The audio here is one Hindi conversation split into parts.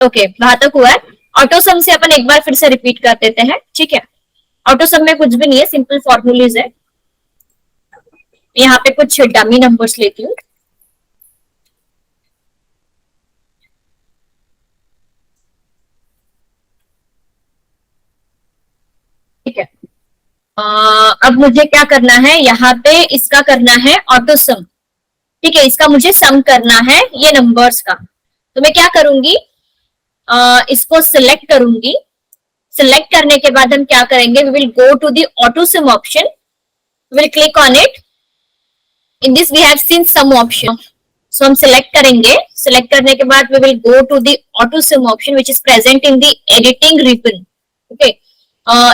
ओके, वहां तक हुआ है। ऑटो सम से अपन एक बार फिर से रिपीट कर देते हैं, ठीक है। ऑटो सम में कुछ भी नहीं है, सिंपल फॉर्मूलेज है। यहाँ पे कुछ डमी नंबर्स लेती हूँ। ठीक है। अब मुझे क्या करना है, यहाँ पे इसका करना है ऑटो सम। ठीक है, इसका मुझे सम करना है ये नंबर्स का। तो मैं क्या करूंगी, इसको सिलेक्ट करूंगी। सिलेक्ट करने के बाद हम क्या करेंगे, we will go to the auto sum option, will click on it. In this we have seen some option, so हम सिलेक्ट करेंगे। सिलेक्ट करने के बाद we will go to the auto sum option which is present in the editing ribbon. Okay,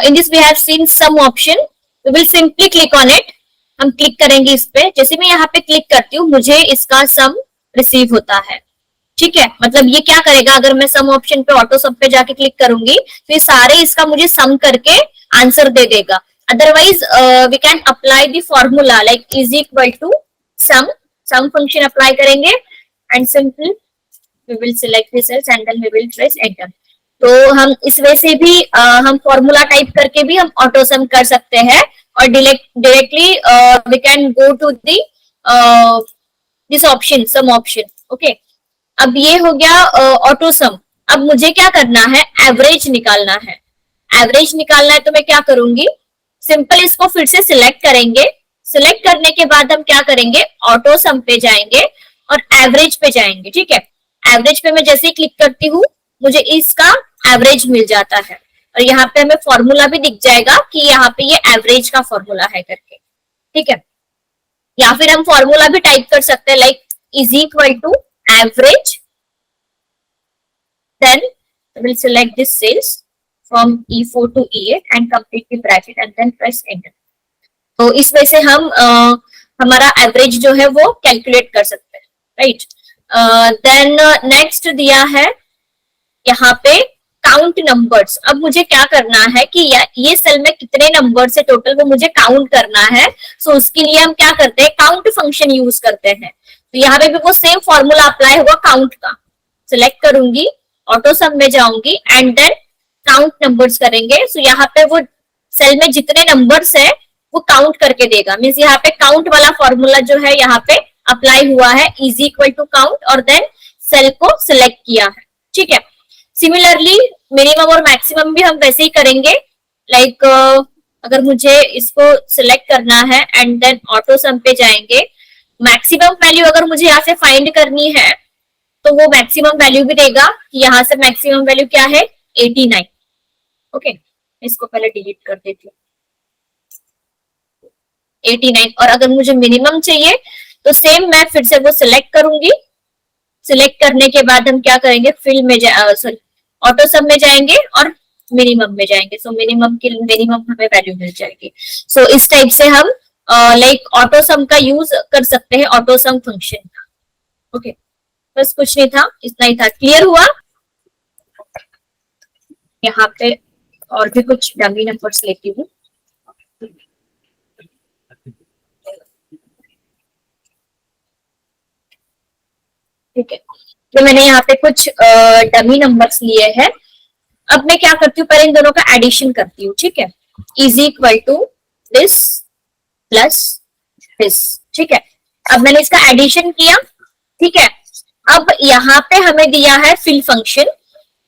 in this we have seen some option, we will simply click on it. हम क्लिक करेंगे इस पे। जैसे मैं यहाँ पे क्लिक करती हूँ, मुझे इसका सम रिसीव होता है। ठीक है, मतलब ये क्या करेगा, अगर मैं सम ऑप्शन पे ऑटो सम पे जाके क्लिक करूंगी तो ये सारे इसका मुझे सम करके आंसर दे देगा। Otherwise we can apply the formula like is equal to sum. Sum function apply करेंगे and simple we will select the cells and then we will press enter. तो हम इस वे से भी हम फॉर्मूला टाइप करके भी हम ऑटो सम कर सकते हैं, और directly we can go to the this option, some option. Okay, अब ये हो गया ऑटो सम। अब मुझे क्या करना है, एवरेज निकालना है। एवरेज निकालना है तो मैं क्या करूंगी, सिंपल इसको फिर से सिलेक्ट करेंगे। सिलेक्ट करने के बाद हम क्या करेंगे, ऑटो सम पे जाएंगे और एवरेज पे जाएंगे। ठीक है, एवरेज पे मैं जैसे ही क्लिक करती हूँ मुझे इसका एवरेज मिल जाता है, और यहाँ पे हमें फॉर्मूला भी दिख जाएगा कि यहाँ पे ये एवरेज का फॉर्मूला है करके। ठीक है, या फिर हम फॉर्मूला भी टाइप कर सकते हैं like is equal to average, then we'll select this cells from E4 to E8 and complete the bracket and then press enter। तो इस वजह से हम हमारा एवरेज जो है वो कैलकुलेट कर सकते हैं, राइट। देन नेक्स्ट दिया है यहाँ पे काउंट नंबर्स। अब मुझे क्या करना है कि ये सेल में कितने नंबर है टोटल वो मुझे काउंट करना है। सो उसके लिए हम क्या करते हैं, काउंट फंक्शन यूज करते हैं। तो यहाँ पे भी वो सेम फॉर्मूला अप्लाई होगा काउंट का। सिलेक्ट करूंगी, ऑटो सम में जाऊंगी एंड देन काउंट नंबर्स करेंगे। सो यहाँ पे वो सेल में जितने नंबर्स है वो काउंट करके देगा। मीन्स यहाँ पे काउंट वाला फॉर्मूला जो है यहाँ पे अप्लाई हुआ है, इज इक्वल टू काउंट, और देन सेल को सिलेक्ट किया है। ठीक है, सिमिलरली मिनिमम और मैक्सिमम भी हम वैसे ही करेंगे। लाइक अगर मुझे इसको सिलेक्ट करना है एंड देन ऑटो सम पे जाएंगे, मैक्सिमम वैल्यू अगर मुझे यहाँ से फाइंड करनी है तो वो मैक्सिमम वैल्यू भी देगा कि यहाँ से मैक्सिमम वैल्यू क्या है, 89। ओके, इसको पहले डिलीट कर देती हूँ, 89। और अगर मुझे मिनिमम चाहिए तो सेम मैं फिर से वो सिलेक्ट करूंगी। सिलेक्ट करने के बाद हम क्या करेंगे, फिल में सॉरी ऑटो सम में जाएंगे और मिनिमम में जाएंगे। सो मिनिमम की मिनिमम हमें वैल्यू मिल जाएगी। सो इस टाइप से हम लाइक ऑटो सम का यूज कर सकते हैं, ऑटो सम फंक्शन का। ओके, बस कुछ नहीं था, इतना ही था। क्लियर हुआ? यहाँ पे और भी कुछ डमी नंबर्स लेती हूँ। ठीक है, तो मैंने यहाँ पे कुछ डमी नंबर्स लिए हैं। अब मैं क्या करती हूँ, पहले इन दोनों का एडिशन करती हूँ। ठीक है, is equal to this plus this. ठीक है, अब मैंने इसका एडिशन किया। ठीक है, अब यहाँ पे हमें दिया है fill function.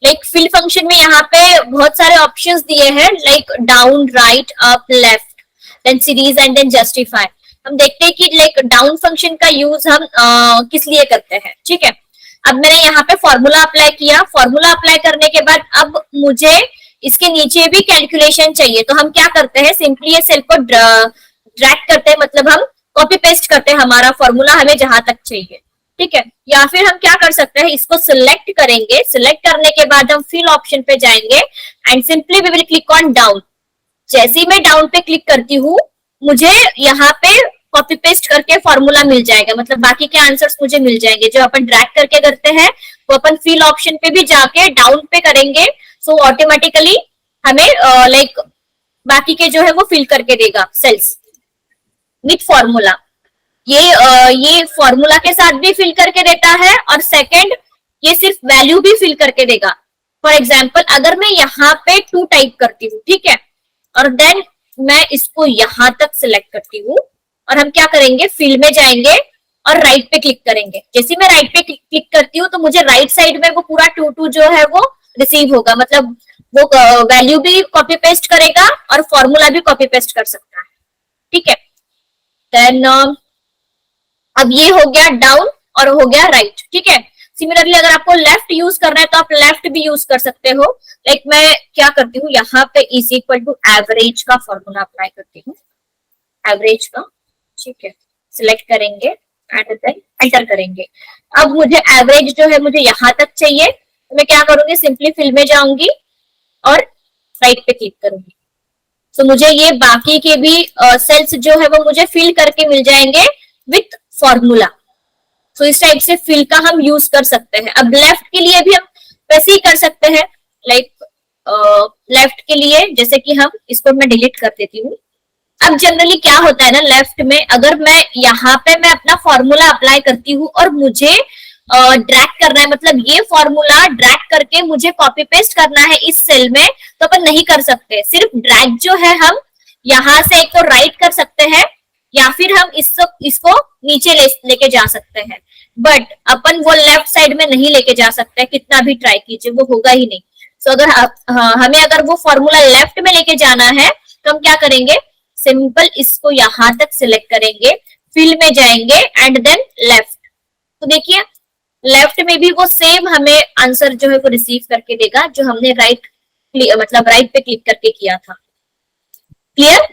Like fill function में यहाँ पे बहुत सारे ऑप्शंस दिए हैं, like down, right, up, left, then series and then justify. हम देखते हैं कि लाइक डाउन फंक्शन का यूज हम किस लिए करते हैं। ठीक है, अब मैंने यहाँ पे फॉर्मूला अप्लाई किया। फॉर्मूला अप्लाई करने के बाद अब मुझे इसके नीचे भी कैलकुलेशन चाहिए, तो हम क्या करते हैं, सिंपली ये सेल को ड्रैग करते हैं, मतलब हम कॉपी पेस्ट करते हैं हमारा फॉर्मूला हमें जहां तक चाहिए। ठीक है, या फिर हम क्या कर सकते हैं, इसको सिलेक्ट करेंगे। सिलेक्ट करने के बाद हम फिल ऑप्शन पे जाएंगे and simply we will click on down. जैसे ही मैं डाउन पे क्लिक करती हूँ मुझे यहाँ पे कॉपी पेस्ट करके फॉर्मूला मिल जाएगा, मतलब बाकी के आंसर्स मुझे मिल जाएंगे। जो अपन ड्रैग करके करते हैं वो अपन फिल ऑप्शन पे भी जाके डाउन पे करेंगे, सो ऑटोमेटिकली हमें लाइक बाकी के जो है वो फिल करके देगा सेल्स विथ फॉर्मूला। ये फॉर्मूला के साथ भी फिल करके देता है, और सेकंड ये सिर्फ वैल्यू भी फिल करके देगा। फॉर एग्जाम्पल अगर मैं यहाँ पे 2 टाइप करती हूँ, ठीक है, और देन मैं इसको यहां तक सिलेक्ट करती हूँ, और हम क्या करेंगे, फिल में जाएंगे और राइट पे क्लिक करेंगे। जैसे मैं राइट पे क्लिक करती हूँ तो मुझे राइट साइड में वो पूरा 2 जो है वो रिसीव होगा, मतलब वो वैल्यू भी कॉपी पेस्ट करेगा और फॉर्मूला भी कॉपी पेस्ट कर सकता है, ठीक है। देन अब ये हो गया डाउन और हो गया राइट, ठीक है। सिमिलरली अगर आपको लेफ्ट यूज करना है तो आप लेफ्ट भी यूज कर सकते हो। लाइक मैं क्या करती हूँ, यहाँ पे इज इक्वल टू एवरेज का फॉर्मूला अप्लाई करती हूँ, एवरेज का, ठीक है। सिलेक्ट करेंगे एंड देन एंटर करेंगे। अब मुझे एवरेज जो है मुझे यहाँ तक चाहिए, तो मैं क्या करूंगी, सिंपली फिल में जाऊंगी और राइट पे क्लिक करूंगी। तो मुझे ये बाकी के भी सेल्स जो है वो मुझे फिल करके मिल जाएंगे विथ फॉर्मूला। तो इस टाइप से फिल का हम यूज कर सकते हैं। अब लेफ्ट के लिए भी हम वैसे ही कर सकते हैं। लाइक लेफ्ट के लिए जैसे कि हम इसको मैं डिलीट कर देती हूँ। अब जनरली क्या होता है ना, लेफ्ट में अगर मैं यहाँ पे मैं अपना फॉर्मूला अप्लाई करती हूँ और मुझे ड्रैग करना है, मतलब ये फॉर्मूला ड्रैग करके मुझे कॉपी पेस्ट करना है इस सेल में, तो अपन नहीं कर सकते। सिर्फ ड्रैग जो है हम यहाँ से एक तो राइट कर सकते हैं या फिर हम इसको नीचे लेके जा सकते हैं, बट अपन वो लेफ्ट साइड में नहीं लेके जा सकते, कितना भी ट्राई कीजिए वो होगा ही नहीं। सो अगर हमें अगर वो फॉर्मूला लेफ्ट में लेके जाना है तो हम क्या करेंगे, सिंपल इसको यहां तक सिलेक्ट करेंगे, फिल में जाएंगे एंड देन लेफ्ट। तो देखिए लेफ्ट में भी वो सेम हमें आंसर जो है वो रिसीव करके देगा जो हमने राइट मतलब राइट पे क्लिक करके किया था। क्लियर?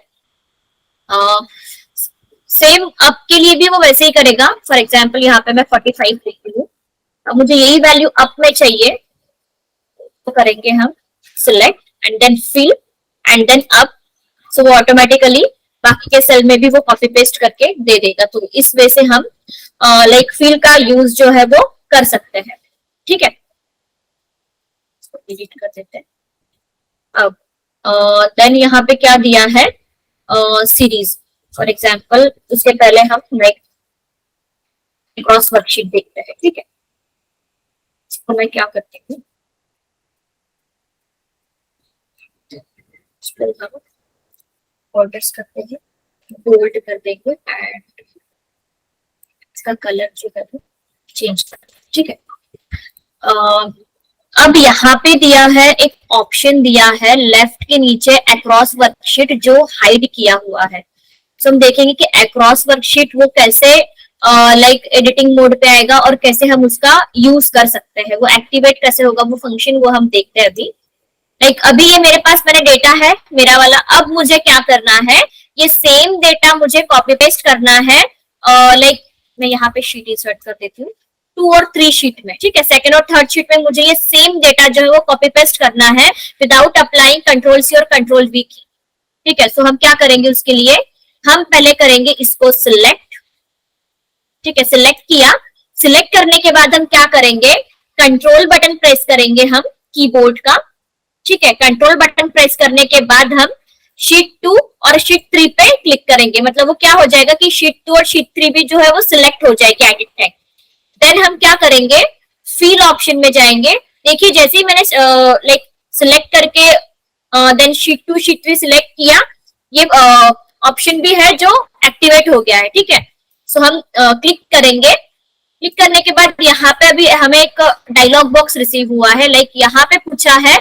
सेम अप के लिए भी वो वैसे ही करेगा। फॉर एग्जाम्पल यहाँ पे मैं 45 लिखती हूँ, अब मुझे यही वैल्यू अप में चाहिए, तो करेंगे हम select and then fill and then up. So वो ऑटोमेटिकली बाकी के सेल में भी वो कॉपी पेस्ट करके दे देगा। तो इस वे से हम लाइक फिल का यूज जो है वो कर सकते हैं, ठीक है। डिलीट कर देते हैं। अब देन यहाँ पे क्या दिया है, सीरीज। फॉर एग्जाम्पल उसके पहले हम लाइक क्रॉस वर्कशीट देखते हैं, ठीक है। तो मैं क्या करती हूँ, ऑर्डर्स करते हैं, बोल्ड कर देंगे एंड इसका कलर जो है वो चेंज कर देंगे, ठीक है। अब यहाँ पे दिया है एक ऑप्शन दिया है लेफ्ट के नीचे अक्रॉस वर्कशीट जो हाइड किया हुआ है। तो हम देखेंगे कि अक्रॉस वर्कशीट वो कैसे लाइक एडिटिंग मोड पे आएगा और कैसे हम उसका यूज कर सकते हैं, वो एक्टिवेट कैसे होगा वो फंक्शन, वो हम देखते हैं अभी। लाइक अभी ये मेरे पास मैंने डेटा है मेरा वाला। अब मुझे क्या करना है, ये सेम डेटा मुझे कॉपी पेस्ट करना है। लाइक मैं यहाँ पे शीट इंसर्ट कर देती हूँ 2 और 3 शीट में, ठीक है। सेकंड और थर्ड शीट में मुझे ये सेम डेटा जो है वो कॉपी पेस्ट करना है विदाउट अप्लाइंग कंट्रोल सी और कंट्रोल वी की, ठीक है। सो हम क्या करेंगे, उसके लिए हम पहले करेंगे इसको सिलेक्ट, ठीक है। सिलेक्ट किया, सिलेक्ट करने के बाद हम क्या करेंगे, कंट्रोल बटन प्रेस करेंगे हम कीबोर्ड का, ठीक है। कंट्रोल बटन प्रेस करने के बाद हम शीट 2 और शीट 3 पे क्लिक करेंगे, मतलब वो क्या हो जाएगा कि शीट 2 और शीट 3 भी जो है वो सिलेक्ट हो जाएगी एट ए टाइम। देन हम क्या करेंगे, फिल ऑप्शन में जाएंगे। देखिए जैसे ही मैंने लाइक सिलेक्ट करके देन शीट 2 शीट 3 सिलेक्ट किया, ये ऑप्शन भी है जो एक्टिवेट हो गया है, ठीक है। सो हम क्लिक करेंगे। क्लिक करने के बाद यहाँ पे अभी हमें एक डायलॉग बॉक्स रिसीव हुआ है। लाइक यहाँ पे पूछा है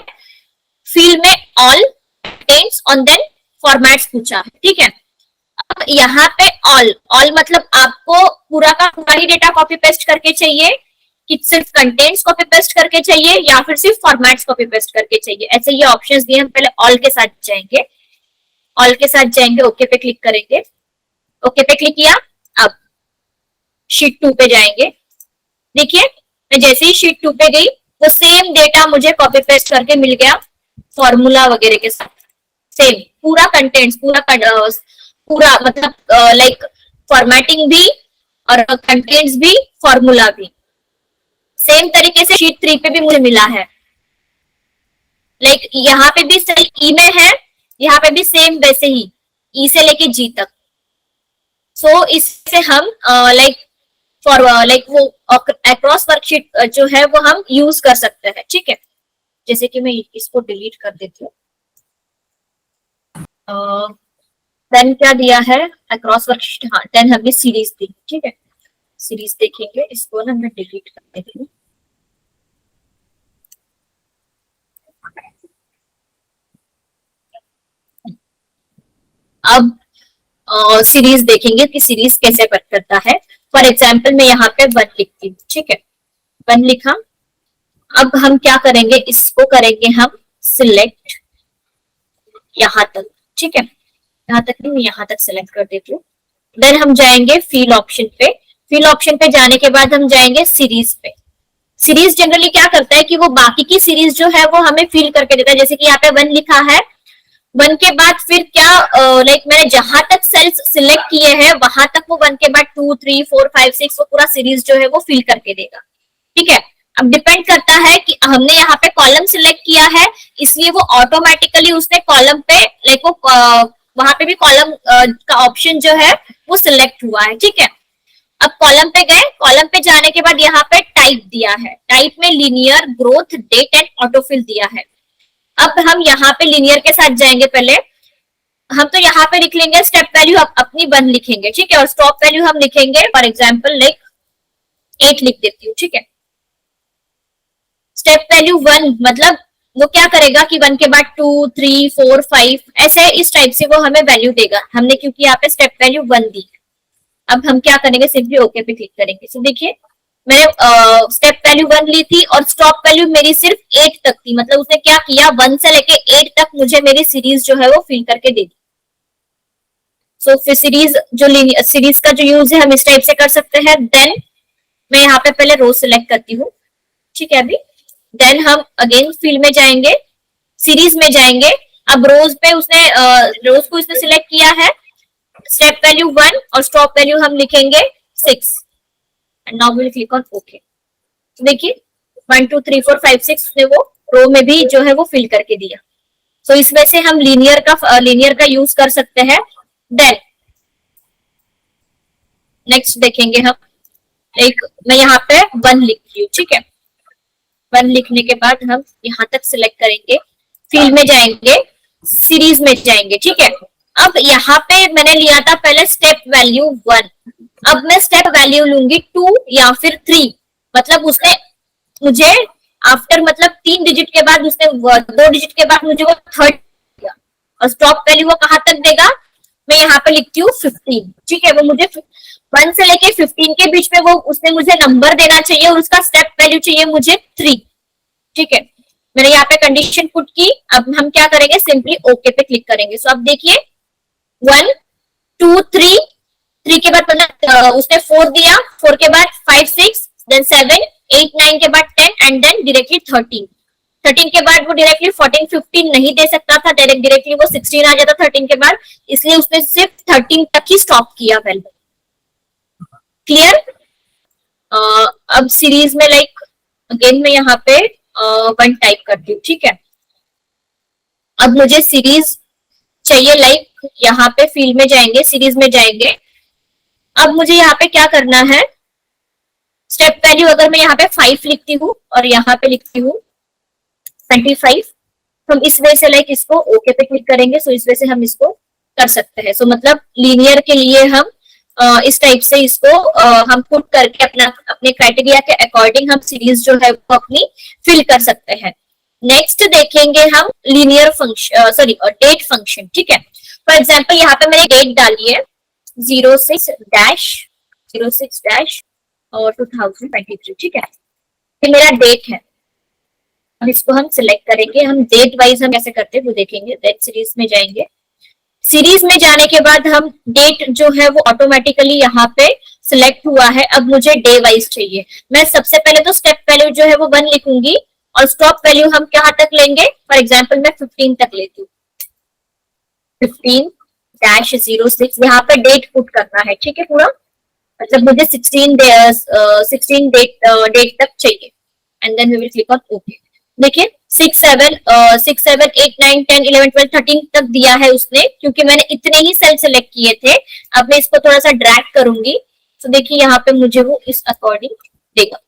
फील्ड में all contents on then formats पूछा है, ठीक है। अब यहाँ पे ऑल मतलब आपको पूरा का पूरा ही डेटा कॉपी पेस्ट करके चाहिए कि सिर्फ कंटेंट्स कॉपी पेस्ट करके चाहिए या फिर सिर्फ फॉर्मेट्स कॉपी पेस्ट करके चाहिए, ऐसे ये ऑप्शंस दिए। हम पहले ऑल के साथ जाएंगे, ऑल के साथ जाएंगे, ओके पे क्लिक करेंगे, ओके पे क्लिक किया। अब शीट 2 पे जाएंगे। देखिए मैं जैसे ही शीट 2 पे गई वो सेम डेटा मुझे कॉपी पेस्ट करके मिल गया फॉर्मूला वगैरह के साथ, सेम पूरा कंटेंट्स पूरा मतलब लाइक फॉर्मेटिंग भी और कंटेंट्स भी फॉर्मूला भी सेम तरीके से शीट 3 पे भी मुझे मिला है। लाइक यहाँ पे भी सेल ई में है, यहाँ पे भी सेम वैसे ही ई से लेके जी तक। सो इससे हम लाइक फॉर लाइक वो अक्रॉस वर्कशीट जो है वो हम यूज कर सकते हैं, ठीक है। जैसे कि मैं इसको डिलीट कर देती हूँ। देन क्या दिया है अक्रॉस वर्कशीट, हाँ देन हमने सीरीज दी, ठीक है। सीरीज देखेंगे, इसको ना मैं डिलीट कर देती हूँ। अब सीरीज देखेंगे कि सीरीज कैसे वर्क करता है। फॉर एग्जाम्पल मैं यहाँ पे 1 लिखती हूँ, ठीक है, 1 लिखा। अब हम क्या करेंगे, इसको करेंगे हम सिलेक्ट यहाँ तक, ठीक है, यहाँ तक नहीं, मैं यहाँ तक सिलेक्ट कर देती हूँ। देन हम जाएंगे फील ऑप्शन पे। फील ऑप्शन पे जाने के बाद हम जाएंगे सीरीज पे। सीरीज जनरली क्या करता है कि वो बाकी की सीरीज जो है वो हमें फिल करके देता है। जैसे कि यहाँ पे 1 लिखा है, 1 के बाद फिर क्या लाइक मैंने जहां तक सेल्स सिलेक्ट किए हैं वहां तक वो 1 के बाद 2, 3, 4, 5, 6 वो पूरा सीरीज जो है वो फिल करके देगा, ठीक है। अब डिपेंड करता है कि हमने यहाँ पे कॉलम सिलेक्ट किया है, इसलिए वो ऑटोमेटिकली उसने कॉलम पे लाइक वो वहां पे भी कॉलम का ऑप्शन जो है वो सिलेक्ट हुआ है, ठीक है। अब कॉलम पे गए, कॉलम पे जाने के बाद यहाँ पे टाइप दिया है, टाइप में linear, growth, date and autofill दिया है। अब हम यहाँ पे लीनियर के साथ जाएंगे। पहले हम तो यहाँ पे लिख लेंगे स्टेप वैल्यू अपनी 1 लिखेंगे, ठीक है, और स्टॉप वैल्यू हम लिखेंगे फॉर एग्जाम्पल लाइक 8 लिख देती हूँ, ठीक है। स्टेप वैल्यू 1 मतलब वो क्या करेगा कि 1 के बाद 2, 3, 4, 5 ऐसे इस टाइप से वो हमें वैल्यू देगा। हमने क्योंकि यहाँ पे स्टेप वैल्यू 1 दी। अब हम क्या करेंगे, सिंपली ओके पे क्लिक करेंगे। तो देखिए मैंने स्टेप वैल्यू 1 ली थी और स्टॉप वैल्यू मेरी सिर्फ 8 तक थी। मतलब उसने क्या किया, 1 से लेके 8 तक मुझे मेरी सीरीज जो है वो फिल करके दे दी। सो फिर सीरीज का जो यूज है हम इस टाइप से कर सकते हैं। देन मैं यहाँ पे पहले रो सिलेक्ट करती हूँ, ठीक है। अभी देन हम अगेन फील्ड में जाएंगे, सीरीज में जाएंगे। अब रोज पे उसने रोज को इसने सिलेक्ट किया है, स्टेप वैल्यू 1 और स्टॉप वैल्यू हम लिखेंगे 6 and now will click on okay. तो देखिए 1, 2, 3, 4, 5, 6 ने वो रो में भी जो है वो फिल करके दिया। सो इसमें से हम लीनियर का यूज कर सकते हैं। देन नेक्स्ट देखेंगे हम, एक मैं यहाँ पे 1 लिखती हूँ, ठीक है। 1 लिखने के बाद हम यहाँ तक सिलेक्ट करेंगे, फील्ड में जाएंगे, सीरीज में जाएंगे, ठीक है। अब यहाँ पे मैंने लिया था पहले स्टेप वैल्यू 1, अब मैं स्टेप वैल्यू लूंगी 2 या फिर 3। मतलब उसने मुझे आफ्टर मतलब 3 डिजिट के बाद उसने 2 डिजिट के बाद मुझे वो 3rd दिया। और स्टॉप वैल्यू वो कहाँ तक देगा, मैं यहाँ पे लिखती हूँ 15, ठीक है। वो मुझे 1 से लेके 15 के बीच में वो उसने मुझे नंबर देना चाहिए और उसका स्टेप वैल्यू चाहिए मुझे 3, ठीक है। मैंने यहाँ पे कंडीशन पुट की। अब हम क्या करेंगे, सिंपली ओके पे क्लिक करेंगे। सो अब देखिए 1, 2, 3 के बाद उसने 4 दिया, 4 के बाद 5, 6, देन 7, 8, 9 के बाद 10 एंड देन डायरेक्टली 13 के बाद वो डायरेक्टली 14, 15 नहीं दे सकता था, डायरेक्टली वो 16 आ जाता 13 के बाद, इसलिए उसने सिर्फ 13 तक ही स्टॉप किया वैल्यू। क्लियर। अब सीरीज में लाइक अगेन मैं यहाँ पे 1 टाइप करती हूँ, ठीक है। अब मुझे सीरीज चाहिए, लाइक यहाँ पे फील्ड में जाएंगे, सीरीज में जाएंगे। अब मुझे यहाँ पे क्या करना है, स्टेप वैल्यू अगर मैं यहाँ पे 5 लिखती हूँ और यहाँ पे लिखती हूँ 25, तो हम इस वजह से लाइक इसको ओके पे क्लिक करेंगे। सो इस वजह से हम इसको कर सकते हैं। सो मतलब लीनियर के लिए हम इस टाइप से इसको हम पुट करके अपने क्राइटेरिया के अकॉर्डिंग हम सीरीज जो है वो अपनी फिल कर सकते हैं। नेक्स्ट देखेंगे हम linear function, sorry date function, ठीक है। फॉर एग्जाम्पल यहाँ पे मैंने डेट डाली है 06-06- और 2023, ठीक है। ये मेरा डेट है। अब इसको हम सिलेक्ट करेंगे। हम डेट वाइज हम कैसे करते हैं वो देखेंगे। डेट सीरीज में जाएंगे, सीरीज में जाने के बाद हम डेट जो है वो ऑटोमेटिकली यहाँ पे सिलेक्ट हुआ है। अब मुझे डे वाइज चाहिए। मैं सबसे पहले तो स्टेप वैल्यू जो है वो 1 लिखूंगी और स्टॉप वैल्यू हम कहाँ तक लेंगे, फॉर एग्जाम्पल मैं 15 तक लेती हूँ। 15-06 यहाँ पे डेट पुट करना है, ठीक है। पूरा मतलब मुझे 16 डेट तक चाहिए and then we will click on okay. देखिए 6, 7, 8, 9, 10, 11, 12, 13 तक दिया है उसने, क्योंकि मैंने इतने ही सेल सेलेक्ट किए थे। अब मैं इसको थोड़ा सा ड्रैग करूंगी। तो देखिए यहाँ पे मुझे वो इस अकॉर्डिंग देगा।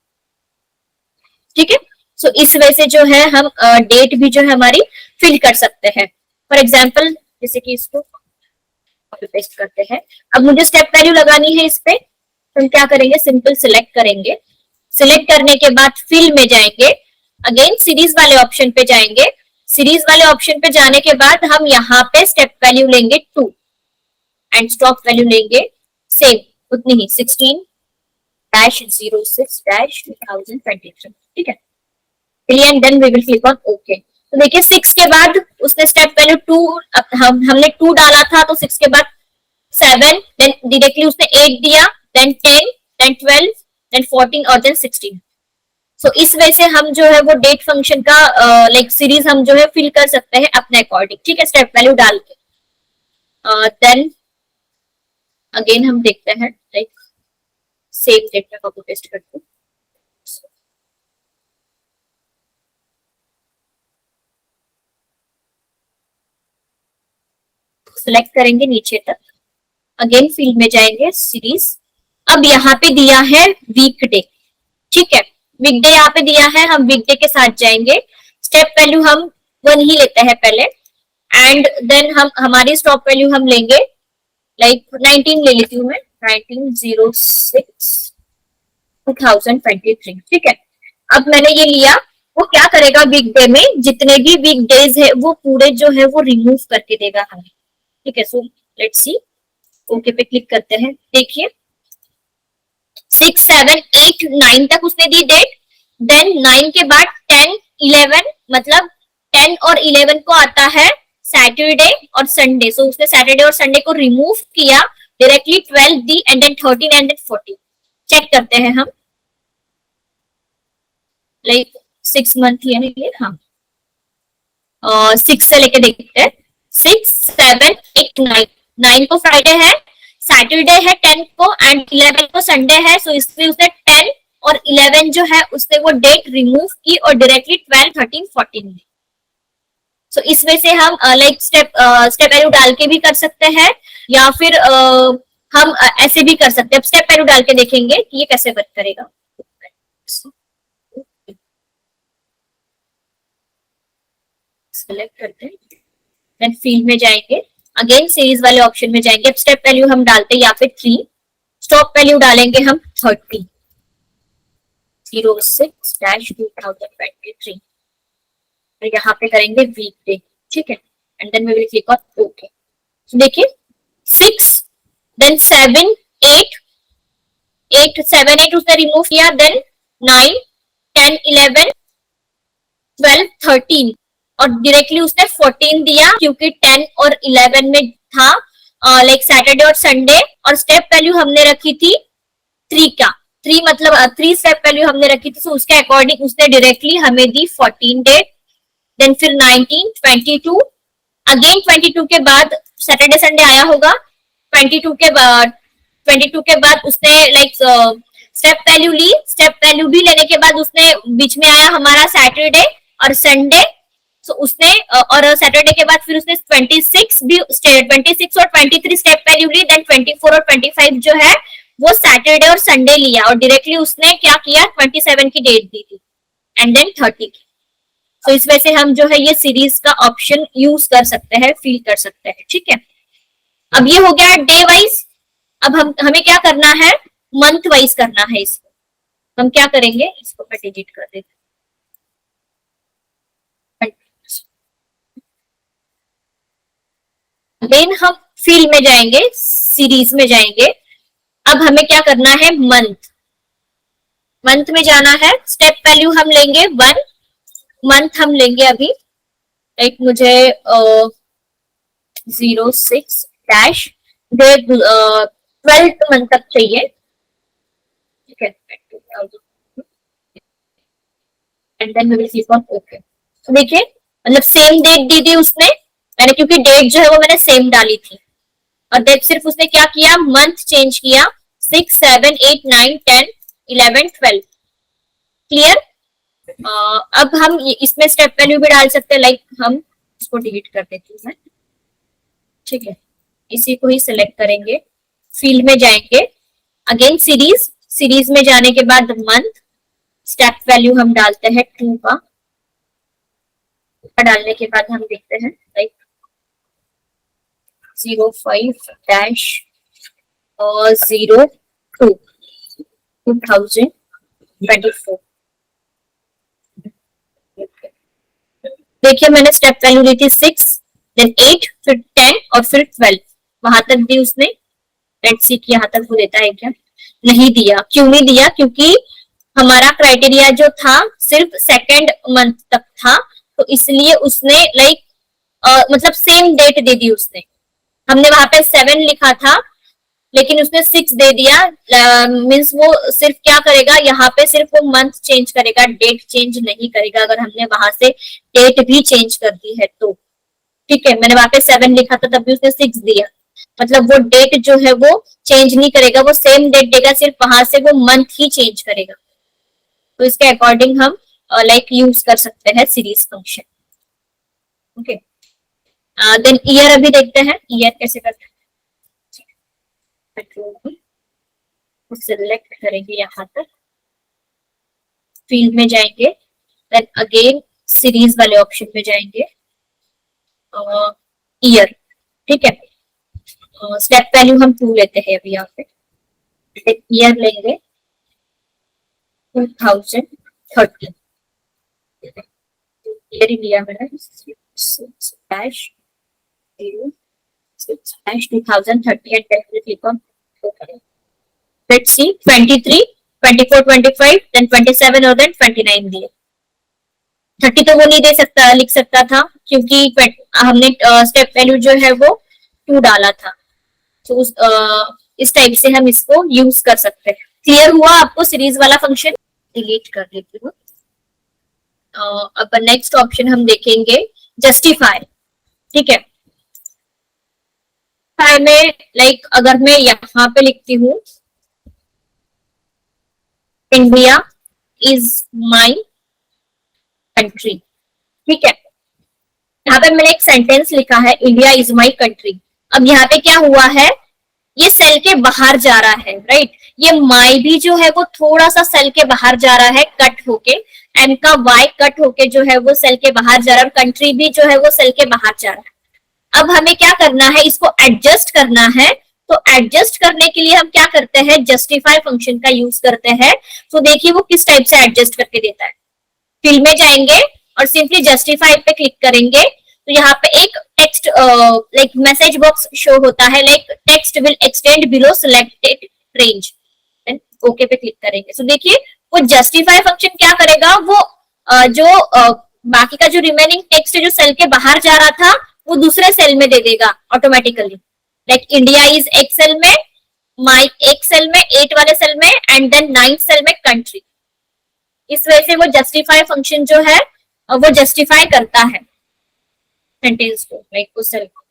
ठीक है, सो इस वजह से जो है हम डेट भी जो है हमारी फिल कर सकते हैं। फॉर एग्जाम्पल जैसे कि इसको कॉपी पेस्ट करते हैं। अब मुझे स्टेप वैल्यू लगानी है इस पे, तो हम क्या करेंगे, सिंपल सिलेक्ट करेंगे। सिलेक्ट करने के बाद फिल में जाएंगे, अगेन सीरीज वाले ऑप्शन पे जाएंगे। सीरीज वाले ऑप्शन पे जाने के बाद हम यहाँ पे स्टेप वैल्यू लेंगे 2 एंड स्टॉप वैल्यू लेंगे सेम उतनी ही 16-06-2023। ठीक है, and then we will click on okay. तो देखिए 6 के बाद उसने स्टेप वैल्यू 2, हमने 2 डाला था तो 6 के बाद 7, देन डायरेक्टली उसने 8 दिया, देन 10, देन 12, देन 14 और देन 16। सो इस वजह से हम जो है वो डेट फंक्शन का लाइक सीरीज हम जो है फिल कर सकते हैं अपने अकॉर्डिंग। ठीक है, स्टेप वैल्यू डाल के। देन अगेन हम देखते हैं लाइक सेम डेट में कॉपी पेस्ट करते हैं। सिलेक्ट करेंगे नीचे तक, अगेन फील्ड में जाएंगे सीरीज। अब यहाँ पे दिया है वीकडे। ठीक है, वीकडे यहाँ पे दिया है, हम वीकडे के साथ जाएंगे। स्टेप वैल्यू हम 1 ही लेते हैं पहले, एंड देन हम हमारी स्टॉप वैल्यू हम लेंगे लाइक 19 ले लेती हूँ मैं, 19/06/2023। ठीक है, अब मैंने ये लिया, वो क्या करेगा वीकडे में जितने भी वीकडेज है वो पूरे जो है वो रिमूव करके देगा हमें। ठीक है, सो लेट्स सी, ओके पे क्लिक करते हैं। देखिए 6, 7, 8, 9 तक उसने दी डेट, देन 9 के बाद 10, 11, मतलब 10 और 11 को आता है सैटरडे और संडे। सो उसने सैटरडे और संडे को रिमूव किया, डायरेक्टली 12 दी, and then 13 and then 14। Check करते हैं हम, लाइक 6 मंथ है ना ये, हाँ 6 से लेके देखते हैं, 6, 7, 8, 9। 9 को फ्राइडे है, सैटरडे है 10 को, एंड 11 को संडे है। सो इसलिए उसने 10 और 11 जो है उसने वो डेट रिमूव की और डायरेक्टली 12, 13, 14 दी। सो इस वजह से हम लाइक स्टेप वैल्यू डाल के भी कर सकते हैं, या फिर हम ऐसे भी कर सकते हैं। स्टेप वैल्यू डाल के देखेंगे कि ये कैसे वर्क करेगा। सेलेक्ट करते हैं, देन फील्ड में जाएंगे, अगेन सीरीज वाले ऑप्शन में जाएंगे। अब स्टेप वैल्यू हम डालते हैं यहाँ पे 3, स्टॉप वैल्यू डालेंगे हम 30, 06/2023, और यहाँ पे करेंगे वीकडे। ठीक है, and then we will click on okay. देखिए 6, देन 7, 8, 7, 8 उसने रिमूव किया, देन 9, 10, 11, 12, 13 और डायरेक्टली उसने 14 दिया, क्योंकि 10 और 11 में था लाइक सैटरडे और संडे। और स्टेप वैल्यू हमने रखी थी 3 का, 3 मतलब 3 स्टेप वैल्यू हमने रखी थी। तो उसके अकॉर्डिंग उसने डायरेक्टली हमें दी 14 डेट, देन फिर 19, 22, अगेन 22 के बाद सैटरडे संडे आया होगा, 22 के बाद उसने लाइक स्टेप वैल्यू ली। स्टेप वैल्यू भी लेने के बाद उसने बीच में आया हमारा सैटरडे और संडे। सो उसने और सैटरडे के बाद फिर उसने 26 और 23 स्टेप वैल्यू ली, देन 24 और 25 जो है वो सैटरडे और संडे लिया, और डायरेक्टली उसने क्या किया 27 की डेट दी थी, एंड देन 30 की। तो इस वजह से हम जो है ये सीरीज का ऑप्शन यूज कर सकते हैं, फिल कर सकते हैं। ठीक है, अब ये हो गया डे वाइज। अब हमें क्या करना है, मंथ वाइज करना है इसको। हम क्या करेंगे, इसको मैं डिलीट कर देती हूँ। देन हम फील्ड में जाएंगे, सीरीज में जाएंगे। अब हमें क्या करना है, मंथ में जाना है। स्टेप वैल्यू हम लेंगे 1, मंथ हम लेंगे अभी लाइक मुझे 06-12th मंथ तक चाहिए। ठीक है, and then we will click on okay. तो देखिए मतलब सेम डेट दी थी उसने, मैंने क्योंकि डेट जो है वो मैंने सेम डाली थी, और डेट सिर्फ उसने क्या किया, मंथ चेंज किया, 6, 7, 8, 9, 10, 11, 12। क्लियर। अब हम इसमें स्टेप वैल्यू भी डाल सकते हैं, लाइक हम इसको डिलीट कर देती हूँ मैं। ठीक है, इसी को ही सिलेक्ट करेंगे, फील्ड में जाएंगे, अगेन सीरीज में जाने के बाद मंथ, स्टेप वैल्यू हम डालते हैं 2 का, डालने के बाद हम देखते हैं लाइक 05 डैश और 02 2024। देखिए मैंने स्टेप वैल्यू ली थी 6, देन 8, फिर 10 और फिर 12, वहां तक दी उसने। लेट्स सी कि यहाँ तक वो देता है क्या। नहीं दिया। क्यों नहीं दिया? क्योंकि हमारा क्राइटेरिया जो था सिर्फ सेकेंड मंथ तक था, तो इसलिए उसने लाइक मतलब सेम डेट दे दी उसने। हमने वहां पे 7 लिखा था लेकिन उसने 6 दे दिया। मीन्स वो सिर्फ क्या करेगा, यहाँ पे सिर्फ वो मंथ चेंज करेगा, डेट चेंज नहीं करेगा। अगर हमने वहां से डेट भी चेंज कर दी है तो ठीक है। मैंने वहां पे 7 लिखा था तब भी उसने 6 दिया, मतलब वो डेट जो है वो चेंज नहीं करेगा, वो सेम डेट देगा, सिर्फ वहां से वो मंथ ही चेंज करेगा। तो इसके अकॉर्डिंग हम लाइक यूज कर सकते हैं series function. Okay, then year अभी देखते हैं ईयर कैसे करते हैं। सिलेक्ट करेंगे यहाँ तक, फील्ड में जाएंगे, देन अगेन सीरीज वाले ऑप्शन में जाएंगे, ईयर। ठीक है, स्टेप वैल्यू हम 2 लेते हैं अभी यहाँ पे, ईयर लेंगे 2030। ईयर ही लिया मैंने 2030 and definitely click on OK. Let's see 23, 24, 25, then 27 और then 29 दिए। 30 तो वो नहीं दे सकता, लिख सकता था क्योंकि हमने स्टेप वैल्यू जो है वो 2 डाला था। तो इस टाइप से हम इसको यूज कर सकते हैं। क्लियर हुआ आपको सीरीज वाला फंक्शन? डिलीट कर देती हूँ। अब नेक्स्ट ऑप्शन हम देखेंगे जस्टिफाई। ठीक है, में लाइक अगर मैं यहाँ पे लिखती हूँ इंडिया इज माई कंट्री, ठीक है, यहाँ पे मैंने एक सेंटेंस लिखा है इंडिया इज माई कंट्री। अब यहाँ पे क्या हुआ है, ये सेल के बाहर जा रहा है, राइट। ये माई भी जो है वो थोड़ा सा सेल के बाहर जा रहा है, कट होके, एम का वाई कट होके जो है वो सेल के बाहर जा रहा है, और कंट्री भी जो है वो सेल के बाहर जा रहा है। अब हमें क्या करना है, इसको एडजस्ट करना है। तो एडजस्ट करने के लिए हम क्या करते हैं, जस्टिफाई फंक्शन का यूज करते हैं। तो देखिए वो किस टाइप से एडजस्ट करके देता है। फिल में जाएंगे और सिंपली जस्टिफाई पे क्लिक करेंगे तो यहाँ पे एक text like message box show होता है, like text will extend below selected range. Okay पे क्लिक करेंगे तो देखिए वो जस्टिफाई फंक्शन क्या करेगा, वो जो बाकी का जो रिमेनिंग टेक्स्ट जो सेल के बाहर जा रहा था वो दूसरे सेल में दे देगा ऑटोमेटिकली। लाइक इंडिया इज एक सेल में, माई एक सेल में, 8 वाले सेल में, एंड देन 9 सेल में कंट्री। इस वजह से वो जस्टिफाई फंक्शन जो है वो जस्टिफाई करता है सेंटेंस को, लाइक उस सेल को।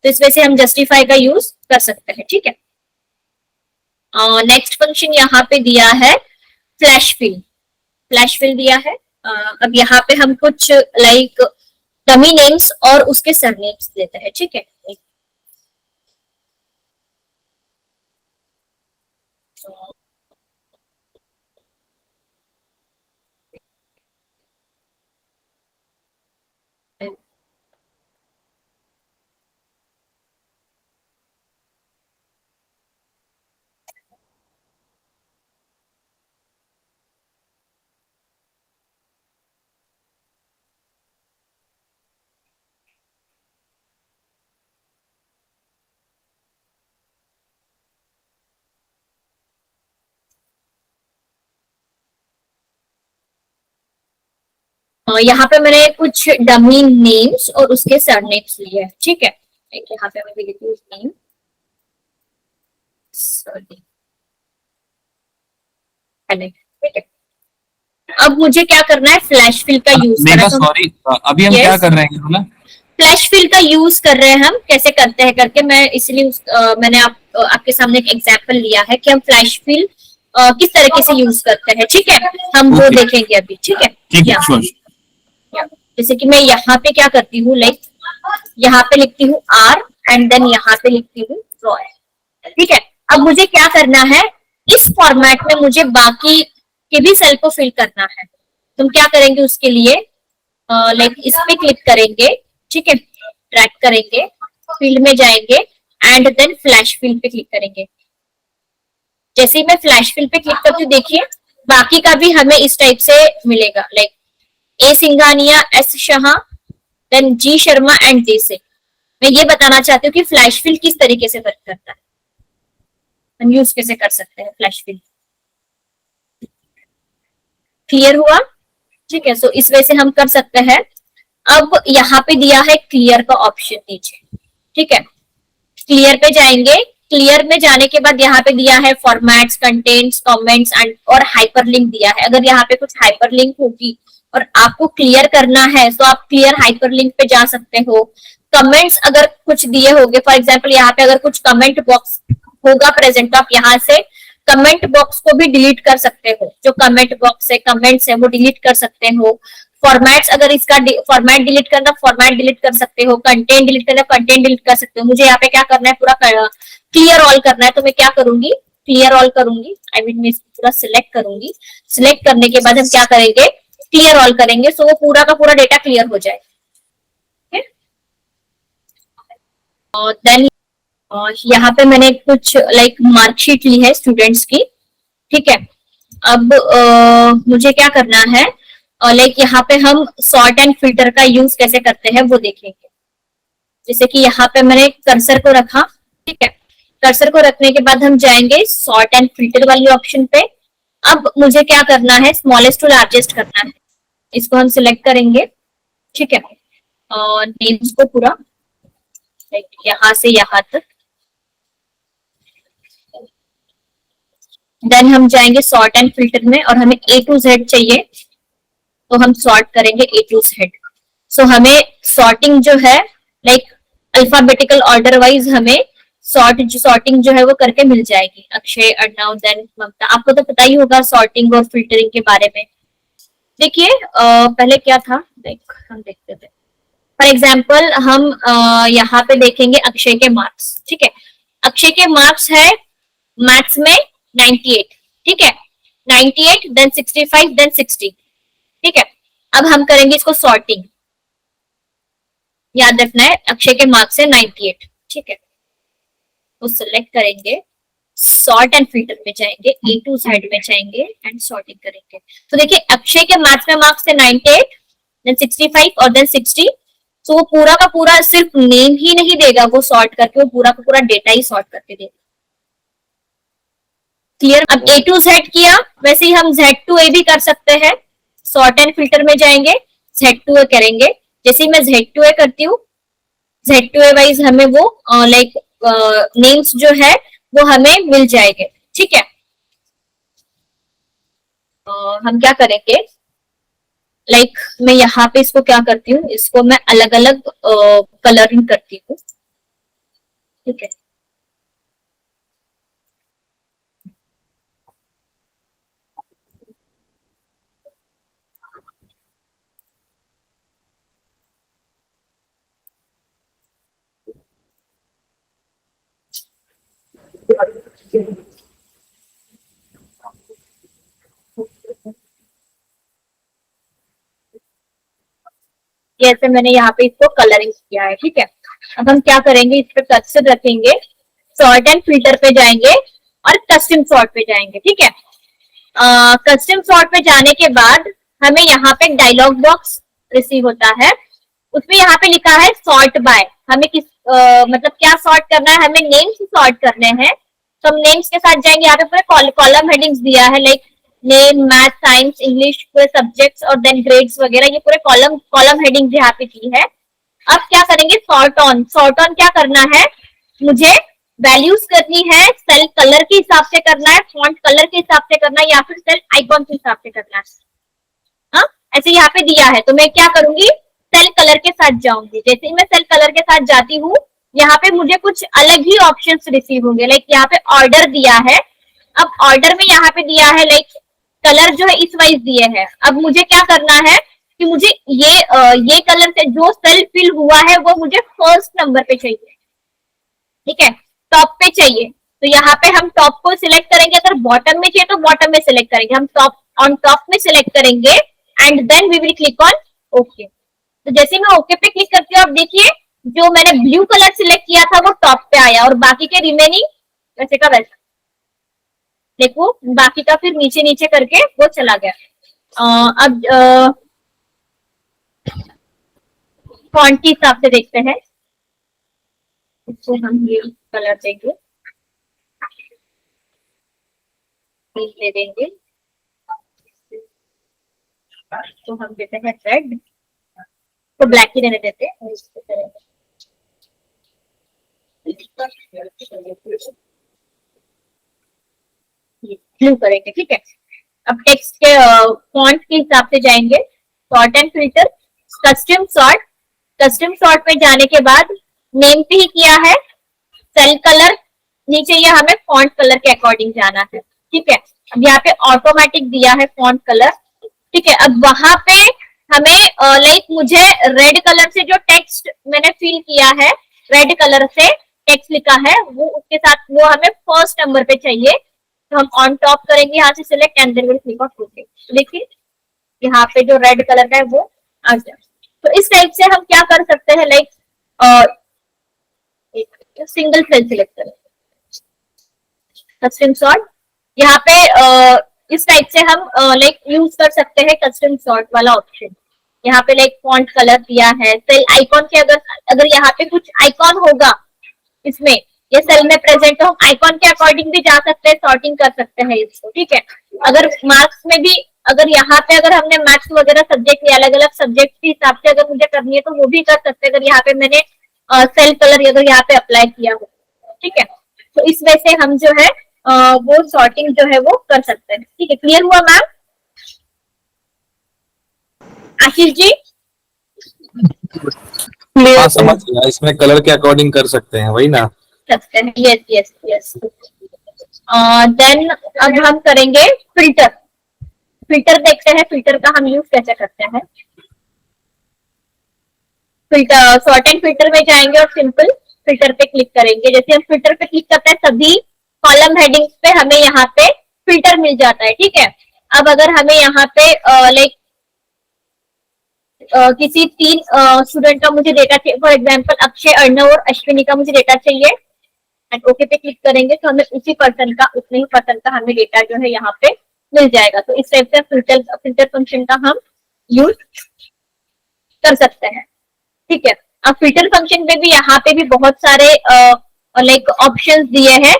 तो इस वजह से हम जस्टिफाई का यूज कर सकते हैं। ठीक है, नेक्स्ट फंक्शन यहाँ पे दिया है फ्लैश फिल। फ्लैश फिल दिया है। अब यहाँ पे हम कुछ लाइक डमी नेम्स और उसके सरनेम्स देते हैं। ठीक है, यहाँ पे मैंने कुछ डमी नेम्स और उसके सरनेम्स लिए हैं। ठीक है, यहाँ पे मैं लिखती हूँ नेम, ठीक है। अब मुझे क्या करना है, फ्लैश फिल का यूज करना। सॉरी, अभी हम क्या कर रहे हैं बोला? फ्लैश फिल का यूज कर रहे हैं हम, कैसे करते हैं करके मैं इसलिए मैंने आपके सामने एक एग्जांपल लिया है कि हम फ्लैश फिल किस तरीके से यूज करते हैं। ठीक है, हम वो देखेंगे अभी। ठीक है, जैसे कि मैं यहाँ पे क्या करती हूँ, लाइक यहाँ पे लिखती हूँ आर एंड देन यहाँ पे लिखती हूँ रॉय। ठीक है, अब मुझे क्या करना है, इस फॉर्मेट में मुझे बाकी के भी सेल को फिल करना है। तुम क्या करेंगे उसके लिए, लाइक इस पे क्लिक करेंगे, ठीक है, ड्रैग करेंगे, फील्ड में जाएंगे एंड देन फ्लैश फील्ड पे क्लिक करेंगे। जैसे ही मैं फ्लैश फील्ड पे क्लिक करती हूँ, देखिए बाकी का भी हमें इस टाइप से मिलेगा, like A Singhania, S Shah, then G Sharma and they say. मैं ये बताना चाहती हूँ कि फ्लैश फील्ड किस तरीके से वर्क करता है, हम यूज कैसे कर सकते हैं फ्लैश फील्ड। क्लियर हुआ? ठीक है, सो इस वजह से हम कर सकते हैं। अब यहाँ पे दिया है क्लियर का ऑप्शन नीचे, ठीक है, क्लियर पे जाएंगे। क्लियर में जाने के बाद यहाँ पे दिया है फॉर्मेट्स, कंटेंट्स, कमेंट्स एंड और हाइपरलिंक दिया है। अगर यहाँ पे कुछ हाइपरलिंक होगी और आपको क्लियर करना है तो आप क्लियर हाइपरलिंक पे जा सकते हो। कमेंट्स अगर कुछ दिए होंगे, फॉर एग्जांपल यहाँ पे अगर कुछ कमेंट बॉक्स होगा प्रेजेंट, तो आप यहाँ से कमेंट बॉक्स को भी डिलीट कर सकते हो। जो कमेंट बॉक्स है, कमेंट्स है, वो डिलीट कर सकते हो। फॉर्मेट्स अगर इसका फॉर्मेट डिलीट करना, फॉर्मेट डिलीट कर सकते हो। कंटेंट डिलीट करना, कंटेंट डिलीट कर सकते हो। मुझे यहाँ पे क्या करना है, पूरा क्लियर ऑल करना है, तो मैं क्या करूंगी, क्लियर ऑल करूंगी। आई मीन मैं इसको पूरा सिलेक्ट करूंगी। सिलेक्ट करने के बाद हम क्या करेंगे, क्लियर ऑल करेंगे, सो वो पूरा का पूरा डेटा क्लियर हो जाए। और देन यहाँ पे मैंने कुछ लाइक मार्कशीट ली है स्टूडेंट्स की, ठीक है। अब मुझे क्या करना है, लाइक यहाँ पे हम सॉर्ट एंड फिल्टर का यूज कैसे करते हैं वो देखेंगे। जैसे कि यहाँ पे मैंने कर्सर को रखा, ठीक है, कर्सर को रखने के बाद हम जाएंगे सॉर्ट एंड फिल्टर वाली ऑप्शन पे। अब मुझे क्या करना है, स्मॉलेस्ट टू लार्जेस्ट करना है। इसको हम सिलेक्ट करेंगे, ठीक है, और नेम्स को पूरा यहाँ से यहाँ तक। देन हम जाएंगे सॉर्ट एंड फिल्टर में और हमें A to Z चाहिए, तो हम सॉर्ट करेंगे A to Z। सो हमें सॉर्टिंग जो है लाइक अल्फाबेटिकल ऑर्डर वाइज हमें सॉर्टिंग जो है वो करके मिल जाएगी। अक्षय, अर्णव, देन ममता। आपको तो पता ही होगा सॉर्टिंग और फिल्टरिंग के बारे में। देखिए पहले क्या था, हम देखते थे। फॉर एग्जाम्पल हम यहाँ पे देखेंगे अक्षय के मार्क्स, ठीक है। अक्षय के मार्क्स है मैथ्स में 98, ठीक है, 98 देन 65 देन 60, ठीक है। अब हम करेंगे इसको सॉर्टिंग। याद रखना है अक्षय के मार्क्स है 98, ठीक है, तो सिलेक्ट करेंगे, सॉर्ट एंड फिल्टर में जाएंगे, A to Z में जाएंगे एंड सॉर्टिंग करेंगे। तो देखिए अक्षय के मैथ्स में मार्क्स थे 98 देन 65 और देन 60। तो वो पूरा का पूरा सिर्फ नेम ही नहीं देगा वो सॉर्ट करके, वो पूरा का पूरा डेटा ही सॉर्ट करके देगा। क्लियर? अब A to Z किया, वैसे ही हम Z to A भी कर सकते हैं। सॉर्ट एंड फिल्टर में जाएंगे, Z to A करेंगे। जैसे ही मैं Z to A करती हूँ, Z to A वाइज हमें वो लाइक नेम्स जो है वो हमें मिल जाएंगे, ठीक है। हम क्या करेंगे, लाइक मैं यहाँ पे इसको क्या करती हूँ, इसको मैं अलग अलग कलरिंग करती हूँ, ठीक है। जैसे मैंने यहाँ पे इसको कलरिंग किया है, ठीक है। अब हम क्या करेंगे, इस पे कर्सर रखेंगे, सॉर्ट एंड फिल्टर पे जाएंगे और कस्टम सॉर्ट पे जाएंगे, ठीक है। कस्टम सॉर्ट पे जाने के बाद हमें यहाँ पे डायलॉग बॉक्स रिसीव होता है। उसमें यहाँ पे लिखा है सॉर्ट बाय। हमें किस मतलब क्या सॉर्ट करना है, हमें नेम्स सॉर्ट करने हैं। तो हम नेम्स के साथ जाएंगे, यहाँ पे पूरे कॉलम हेडिंग्स दिया है, like name, math, science, English, पूरे सब्जेक्ट्स और देन ग्रेड्स वगैरह, ये पूरे कॉलम हेडिंग यहाँ पे की है। अब क्या करेंगे, सॉर्ट ऑन। सॉर्ट ऑन क्या करना है, मुझे वैल्यूज करनी है, सेल कलर के हिसाब से करना है, फॉन्ट कलर के हिसाब से करना है, या फिर सेल आइकॉन के हिसाब से करना है। हाँ, ऐसे यहाँ पे दिया है, तो मैं क्या करूंगी, सेल कलर के साथ जाऊंगी। जैसे ही मैं सेल कलर के साथ जाती हूँ, यहाँ पे मुझे कुछ अलग ही ऑप्शंस रिसीव होंगे। लाइक यहाँ पे ऑर्डर दिया है। अब ऑर्डर में यहाँ पे दिया है लाइक कलर जो है इस वाइज दिए हैं। अब मुझे क्या करना है कि मुझे ये कलर से जो सेल फिल हुआ है वो मुझे फर्स्ट नंबर पे चाहिए, ठीक है, टॉप पे चाहिए। तो यहाँ पे हम टॉप को सिलेक्ट करेंगे, अगर बॉटम में चाहिए तो बॉटम में सिलेक्ट करेंगे, हम टॉप ऑन टॉप में सिलेक्ट करेंगे and then we will click on okay. तो जैसे मैं ओके पे क्लिक करती हूँ, आप देखिए जो मैंने ब्लू कलर सिलेक्ट किया था वो टॉप पे आया और बाकी के रिमेनिंग वैसे का वैसा, देखो बाकी का फिर नीचे नीचे करके वो चला गया। अब फॉन्ट के हिसाब से देखते हैं, इसको हम ये कलर देंगे, दे देंगे, तो हम देते हैं रेड, तो ब्लैक ही रहने देते हैं। ब्लू करेंगे, ठीक है। अब टेक्स्ट के फॉन्ट के हिसाब से जाएंगे, sort and filter, custom sort. Custom sort में जाने के बाद नेम पे ही किया है, सेल कलर नीचे ये हमें फॉन्ट कलर के अकॉर्डिंग जाना है, ठीक है। अब यहाँ पे ऑटोमेटिक दिया है फॉन्ट कलर, ठीक है। अब वहां पे हमें लाइक मुझे रेड कलर से जो टेक्स्ट मैंने फिल किया है, रेड कलर से टेक्स्ट लिखा है, वो उसके साथ वो हमें फर्स्ट नंबर पे चाहिए, तो हम ऑन टॉप करेंगे यहाँ से select and then will click on okay. देखिए यहाँ पे जो रेड कलर का है वो आ गया। तो इस टाइप से हम क्या कर सकते हैं, लाइक सिंगल सेल सिलेक्ट करें, कस्टम सॉर्ट, यहाँ पे इस टाइप से हम लाइक यूज कर सकते हैं कस्टम सॉर्ट वाला ऑप्शन। यहाँ पे लाइक फॉन्ट कलर दिया है, सेल आइकॉन के अगर यहाँ पे कुछ आइकॉन होगा इसमें ये सेल में प्रेजेंट, तो हम आइकॉन के अकॉर्डिंग भी जा सकते हैं, सॉर्टिंग कर सकते हैं इसको, ठीक है। अगर मार्क्स में भी अगर यहाँ पे अगर हमने मैथ्स वगैरह सब्जेक्ट लिया, अलग अलग सब्जेक्ट के हिसाब से अगर मुझे करनी है तो वो भी कर सकते हैं, अगर यहाँ पे मैंने सेल कलर अगर यहाँ पे अप्लाई किया हो, ठीक है। तो इस वजह से हम जो है वो सॉर्टिंग जो है वो कर सकते हैं, ठीक है। क्लियर हुआ मैम? आशीष जी हाँ समझ गया, इसमें कलर के अकॉर्डिंग कर सकते हैं, वही ना? सकते हैं, यस यस यस। देन अब हम करेंगे फिल्टर। फिल्टर देखते हैं, फिल्टर का हम यूज कैसे करते हैं। फिल्टर सॉर्ट एंड फिल्टर में जाएंगे और सिंपल फिल्टर पे क्लिक करेंगे। जैसे हम फिल्टर पे क्लिक करते हैं सभी कॉलम हेडिंग्स पे हमें यहाँ पे फिल्टर मिल जाता है, ठीक है। अब अगर हमें यहाँ पे लाइक किसी 3 स्टूडेंट का मुझे डेटा चाहिए, फॉर एग्जांपल अक्षय, अर्णव और अश्विनी का मुझे डेटा चाहिए एंड ओके पे क्लिक करेंगे तो हमें उसी पर्सन का, उतने ही पर्सन का हमें डेटा जो है यहाँ पे मिल जाएगा। तो इस टाइप से फिल्टर फंक्शन का हम यूज कर सकते हैं, ठीक है। अब फिल्टर फंक्शन पे भी यहाँ पे भी बहुत सारे लाइक ऑप्शंस दिए हैं,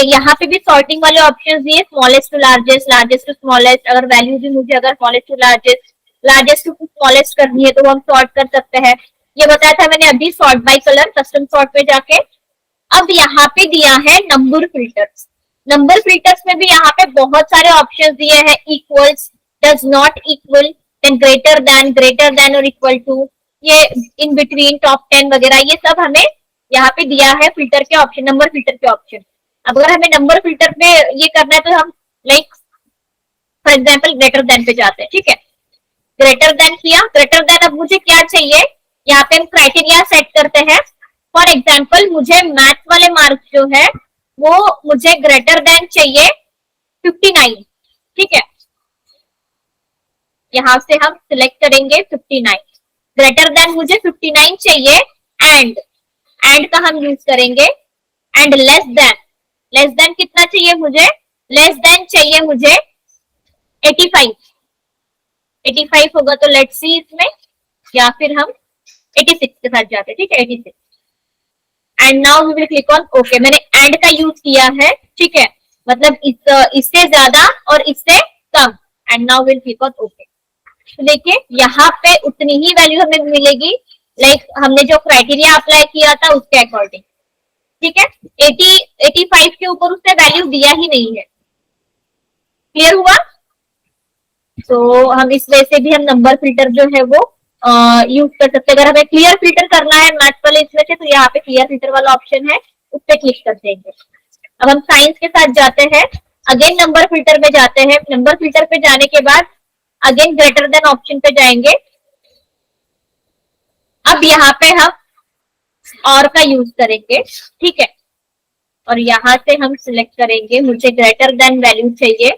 यहाँ पे भी सॉर्टिंग वाले ऑप्शंस दिए, smallest to largest, largest to smallest. अगर वैल्यू भी मुझे अगर smallest to largest, largest to smallest करनी है तो हम सॉर्ट कर सकते हैं। ये बताया था मैंने अभी sort by colour, custom sort पे जाके। अब यहाँ पे दिया है नंबर फिल्टर्स। नंबर फिल्टर्स में भी यहाँ पे बहुत सारे ऑप्शंस दिए हैं, equals, does not equal, then greater than और इक्वल टू, ये इन बिटवीन, टॉप 10 वगैरह, ये सब हमें यहाँ पे दिया है फिल्टर के ऑप्शन, नंबर फिल्टर के ऑप्शन। अब अगर हमें नंबर फिल्टर पे ये करना है तो हम like for example greater than पे जाते हैं, ठीक है। ग्रेटर देन किया, ग्रेटर देन अब मुझे क्या चाहिए, यहाँ पे हम क्राइटेरिया सेट करते हैं। फॉर एग्जाम्पल मुझे मैथ वाले मार्क्स जो है वो मुझे ग्रेटर देन चाहिए 59, ठीक है। यहां से हम सिलेक्ट करेंगे 59, ग्रेटर देन मुझे 59 चाहिए एंड का हम यूज करेंगे, एंड लेस देन कितना चाहिए मुझे, लेस देन चाहिए मुझे 85 होगा तो लेट्स सी इसमें, या फिर हम 86 के साथ जाते हैं, ठीक है 86। And now we will click on okay. मैंने एंड का यूज किया है, ठीक है, मतलब इससे ज्यादा और इससे कम, and now will click on okay. तो देखिए यहाँ पे उतनी ही वैल्यू हमें मिलेगी, लाइक हमने जो क्राइटेरिया अप्लाई किया था उसके अकॉर्डिंग, ठीक है। 85 के ऊपर उसने वैल्यू दिया ही नहीं है। क्लियर हुआ? तो हम इस वजह से भी हम नंबर फिल्टर जो है वो यूज कर सकते हैं। अगर हमें क्लियर फिल्टर करना है मैथ वाले इसमें से, तो यहाँ पे क्लियर फिल्टर वाला ऑप्शन है, उस पर क्लिक कर देंगे। अब हम साइंस के साथ जाते हैं, अगेन नंबर फिल्टर पे जाते हैं। नंबर फिल्टर पे जाने के बाद अगेन ग्रेटर देन ऑप्शन पे जाएंगे। अब यहाँ पे हम और का यूज करेंगे, ठीक है। और यहाँ से हम सिलेक्ट करेंगे, मुझे ग्रेटर देन वैल्यू चाहिए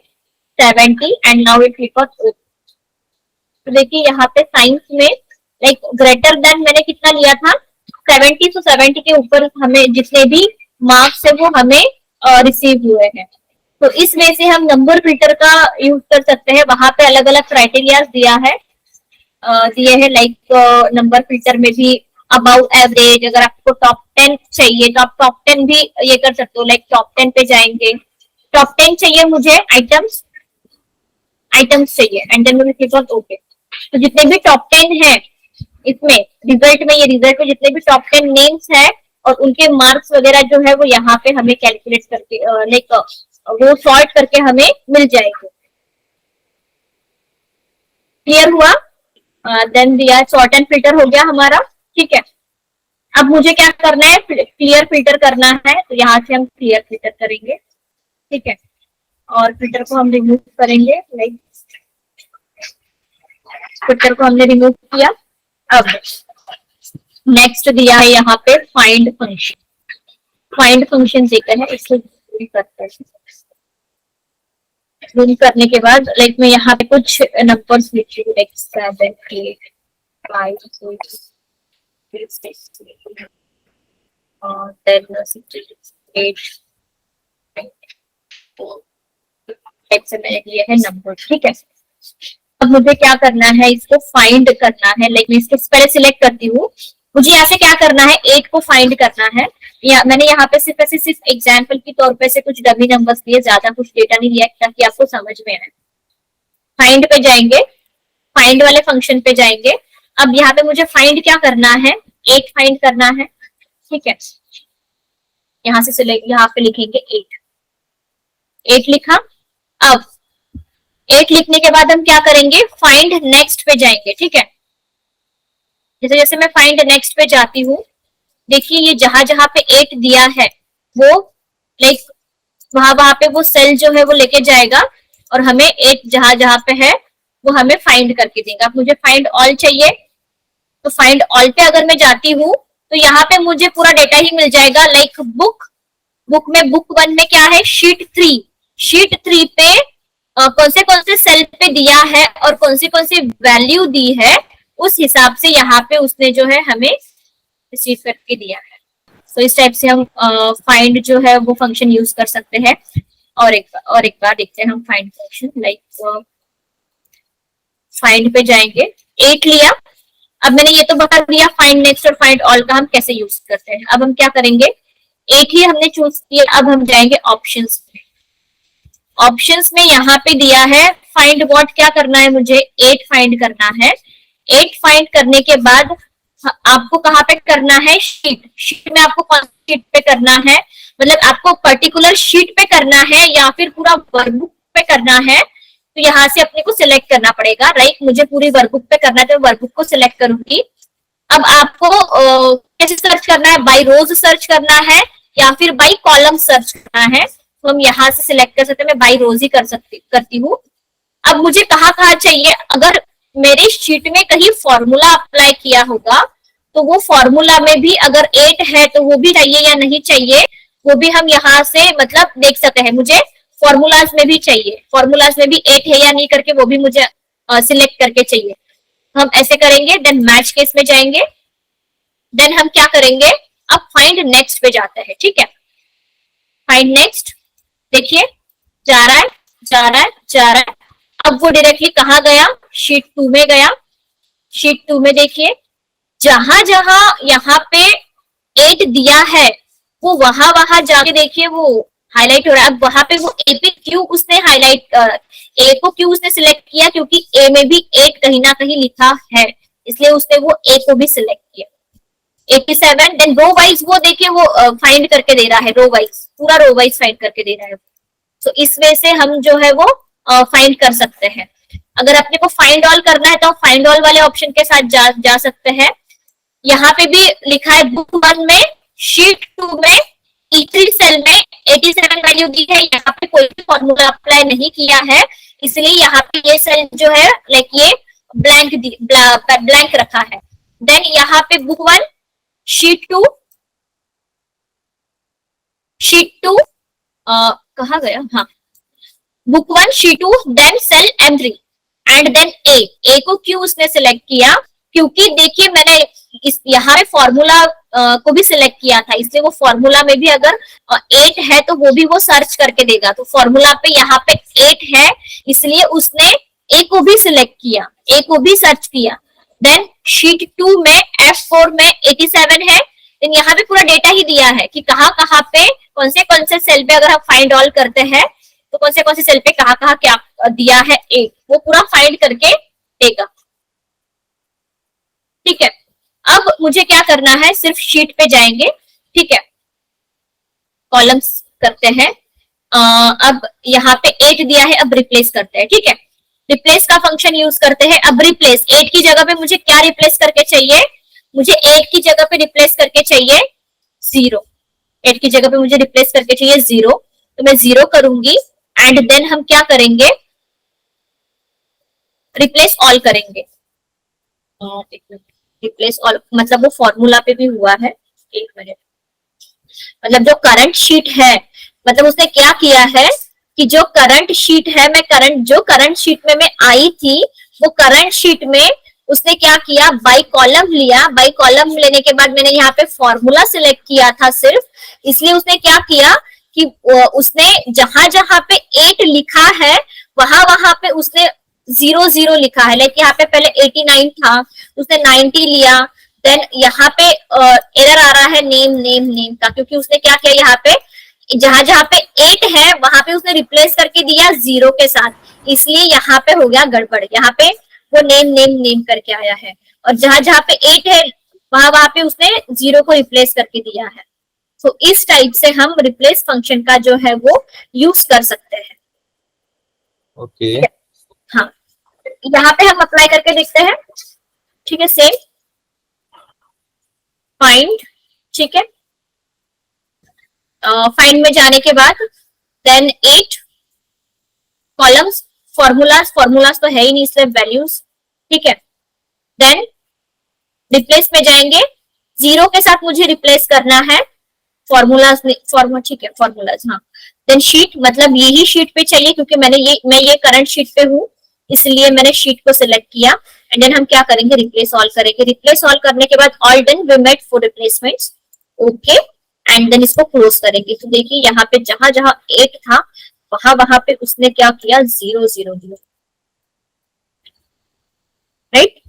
70 and now it click on okay. तो देखिए यहाँ पे साइंस में लाइक ग्रेटर देन मैंने कितना लिया था 70, तो 70 के ऊपर हमें जितने भी मार्क्स है वो हमें रिसीव हुए हैं। तो इस वे से हम नंबर फिल्टर का यूज कर सकते हैं। वहां पे अलग अलग क्राइटेरिया दिए हैं लाइक नंबर फिल्टर में भी अबाउ एवरेज, अगर आपको टॉप 10 चाहिए तो आप टॉप 10 भी ये कर सकते हो, लाइक टॉप 10 पे जाएंगे, टॉप 10 चाहिए मुझे आइटम्स चाहिए and then click on okay. तो जितने भी टॉप 10 है इसमें रिजल्ट में, ये रिजल्ट में जितने भी टॉप 10 नेम्स है और उनके मार्क्स वगैरह जो है वो यहाँ पे हमें कैलकुलेट करके लाइक वो सॉर्ट करके हमें मिल जाएंगे। क्लियर हुआ? देन दिया सॉर्ट एंड फिल्टर हो गया हमारा, ठीक है। अब मुझे क्या करना है, क्लियर फिल्टर करना है, तो यहाँ से हम क्लियर फिल्टर करेंगे, ठीक है। और फिल्टर को हम रिमूव करेंगे, लाइक फिल्टर को हमने रिमूव किया। अब नेक्स्ट दिया है यहाँ पे फाइंड फंक्शन। फाइंड फंक्शन देकर है, इसको करते हैं। जूम करने के बाद लाइक मैं यहाँ पे कुछ नंबर्स लिखी हूँ, लाइक 7 8 5 6 और 10 6 8 ऐसे मैंने लिए है नंबर, ठीक है। अब मुझे क्या करना है, इसको फाइंड करना है, लाइक मैं इसको पहले सिलेक्ट करती हूँ। मुझे यहाँ से क्या करना है, 8 को फाइंड करना है। मैंने यहाँ पे सिर्फ एग्जाम्पल के तौर पे से कुछ डमी नंबर्स दिए, ज्यादा कुछ डेटा नहीं लिया ताकि आपको समझ में आए। फाइंड पे जाएंगे, फाइंड वाले फंक्शन पे जाएंगे। अब यहाँ पे मुझे फाइंड क्या करना है, 8 फाइंड करना है, ठीक है। यहाँ से सिलेक्ट, यहाँ पे लिखेंगे 8 लिखा। अब 8 लिखने के बाद हम क्या करेंगे, फाइंड नेक्स्ट पे जाएंगे, ठीक है। जैसे जैसे मैं फाइंड नेक्स्ट पे जाती हूँ, देखिए ये जहां जहां पे 8 दिया है वो लाइक वहां पे वो सेल जो है वो लेके जाएगा और हमें 8 जहां जहां पे है वो हमें फाइंड करके देगा। अब मुझे फाइंड ऑल चाहिए, तो फाइंड ऑल पे अगर मैं जाती हूँ तो यहाँ पे मुझे पूरा डेटा ही मिल जाएगा, लाइक बुक में बुक 1 में क्या है, शीट 3 पे कौन से सेल पे दिया है और कौन सी वैल्यू दी है, उस हिसाब से यहाँ पे उसने जो है हमें रिसीव करके दिया है। तो इस टाइप से हम फाइंड जो है वो फंक्शन यूज कर सकते हैं। और एक बार देखते हैं हम फाइंड फंक्शन, लाइक फाइंड पे जाएंगे, 8 लिया। अब मैंने ये तो बता दिया फाइंड नेक्स्ट और फाइंड ऑल का हम कैसे यूज करते हैं। अब हम क्या करेंगे, 8 ही हमने चूज किया। अब हम जाएंगे ऑप्शंस में। ऑप्शंस में यहाँ पे दिया है फाइंड व्हाट, क्या करना है मुझे, 8 फाइंड करना है। 8 फाइंड करने के बाद आपको कहाँ पे करना है, शीट में आपको कौन सी शीट पे करना है, मतलब आपको पर्टिकुलर शीट पे करना है या फिर पूरा वर्कबुक पे करना है, तो यहाँ से अपने को सिलेक्ट करना पड़ेगा। राइट, मुझे पूरी वर्कबुक पे करना है तो वर्कबुक को सिलेक्ट करूंगी। अब आपको कैसे सर्च करना है, बाय रोज सर्च करना है या फिर बाय कॉलम सर्च करना है, तो हम यहाँ से सिलेक्ट कर सकते हैं। मैं बाय रोज ही करती हूँ। अब मुझे कहाँ चाहिए, अगर मेरे शीट में कहीं फॉर्मूला अप्लाई किया होगा तो वो फॉर्मूला में भी अगर 8 है तो वो भी चाहिए या नहीं चाहिए, वो भी हम यहाँ से मतलब देख सकते हैं। मुझे फॉर्मूलाज में भी चाहिए, फॉर्मूलाज में भी 8 है या नहीं करके वो भी मुझे सिलेक्ट करके चाहिए। हम ऐसे करेंगे, देन मैच केस में जाएंगे, देन हम क्या करेंगे, अब फाइंड नेक्स्ट पे जाते हैं, ठीक है। फाइंड नेक्स्ट, देखिए जा रहा है। अब वो डायरेक्टली कहाँ गया, शीट 2 में गया। शीट 2 में देखिए जहां जहां यहाँ पे 8 दिया है वो वहां जाके देखिए वो हाईलाइट हो रहा है। अब वहां पे वो ए पे क्यों उसने हाईलाइट, ए को क्यों उसने सिलेक्ट किया, क्योंकि ए में भी 8 कहीं ना कहीं लिखा है, इसलिए उसने वो ए को भी सिलेक्ट किया। 87, देन रो वाइज वो देखिए वो फाइंड करके दे रहा है, रो वाइज पूरा रो वाइज फाइंड करके दे रहा है। तो इस वे से हम जो है वो फाइंड कर सकते हैं। अगर अपने को फाइंड ऑल करना है तो फाइंड ऑल वाले ऑप्शन के साथ जा सकते हैं। यहाँ पे भी लिखा है बुक 1 में शीट 2 में E3 सेल में 87 वैल्यू दी है, यहाँ पे कोई भी फॉर्मूला अप्लाई नहीं किया है, इसलिए यहाँ पे ये सेल जो है लाइक ये ब्लैंक रखा है। देन यहाँ पे बुक 1 शीट 2 शीट 2 कहा गया, हाँ, book 1 sheet 2 then cell M3 and then A को क्यों उसने सिलेक्ट किया, क्योंकि देखिए मैंने इस यहाँ पे फॉर्मूला को भी सिलेक्ट किया था, इसलिए वो फॉर्मूला में भी अगर 8 है तो वो भी वो सर्च करके देगा, तो फॉर्मूला पे यहाँ पे 8 है, इसलिए उसने ए को भी सिलेक्ट किया, ए को भी सर्च किया। देन शीट 2 में F4 में 87 है, देन यहाँ पे पूरा डेटा ही दिया है कि कहाँ कहाँ पे कौन से सेल पे अगर हम फाइंड ऑल करते हैं तो कौन से सेल पे कहाँ कहाँ क्या दिया है, ए वो पूरा फाइंड करके देगा। ठीक है, अब मुझे क्या करना है, सिर्फ शीट पे जाएंगे। ठीक है, कॉलम्स करते हैं। अब यहाँ पे 8 दिया है, अब रिप्लेस करते हैं। ठीक है, रिप्लेस का फंक्शन यूज करते हैं। अब रिप्लेस 8 की जगह पे मुझे क्या रिप्लेस करके चाहिए, मुझे 8 की जगह पे रिप्लेस करके चाहिए 0। 8 की जगह पे मुझे रिप्लेस करके चाहिए 0, तो मैं 0 करूंगी एंड देन हम क्या करेंगे, रिप्लेस ऑल करेंगे। रिप्लेस ऑल मतलब वो फॉर्मूला पे भी हुआ है, एक मिनट, मतलब जो करंट शीट है, मतलब उसने क्या किया है कि जो करंट शीट है, जो करंट शीट में मैं आई थी, वो करंट शीट में उसने क्या किया, बाई कॉलम लिया। बाई कॉलम लेने के बाद मैंने यहाँ पे फॉर्मूला सिलेक्ट किया था सिर्फ, इसलिए उसने क्या किया कि उसने जहां जहां पे 8 लिखा है वहां वहां पे उसने 0 लिखा है। लाइक यहाँ पे पहले 89 था, उसने 90 लिया। देन यहाँ पे एरर आ रहा है नेम का, क्योंकि उसने क्या किया, यहाँ पे जहां जहां पे 8 है वहां पे उसने रिप्लेस करके दिया 0 के साथ, इसलिए यहाँ पे हो गया गड़बड़। यहाँ पे वो नेम करके आया है, और जहां जहां पे 8 है वहां वहां पे उसने 0 को रिप्लेस करके दिया है। तो इस टाइप से हम रिप्लेस फंक्शन का जो है वो यूज कर सकते हैं। ओके। हाँ, यहाँ पे हम अप्लाई करके देखते हैं। ठीक है, सेम फाइंड। ठीक है, फाइंड में जाने के बाद देन 8 कॉलम्स, फॉर्मूलाज तो है ही नहीं, इसलिए वैल्यूज। ठीक है, देन रिप्लेस में जाएंगे, 0 के साथ मुझे रिप्लेस करना है फॉर्मूलाज। ठीक है, फॉर्मूलाज, हाँ। देन शीट, मतलब यही शीट पे चाहिए, क्योंकि मैं ये करंट शीट पे हूँ, इसलिए मैंने शीट को सिलेक्ट किया। एंड देन हम क्या करेंगे, रिप्लेस ऑल करेंगे। रिप्लेस ऑल करने के बाद all done, we made 4 replacements. Okay, and then इसको क्लोज करेंगे। तो देखिए यहाँ पे जहां जहां 8 था वहां वहां पे उसने क्या किया, 0 0 0, राइट।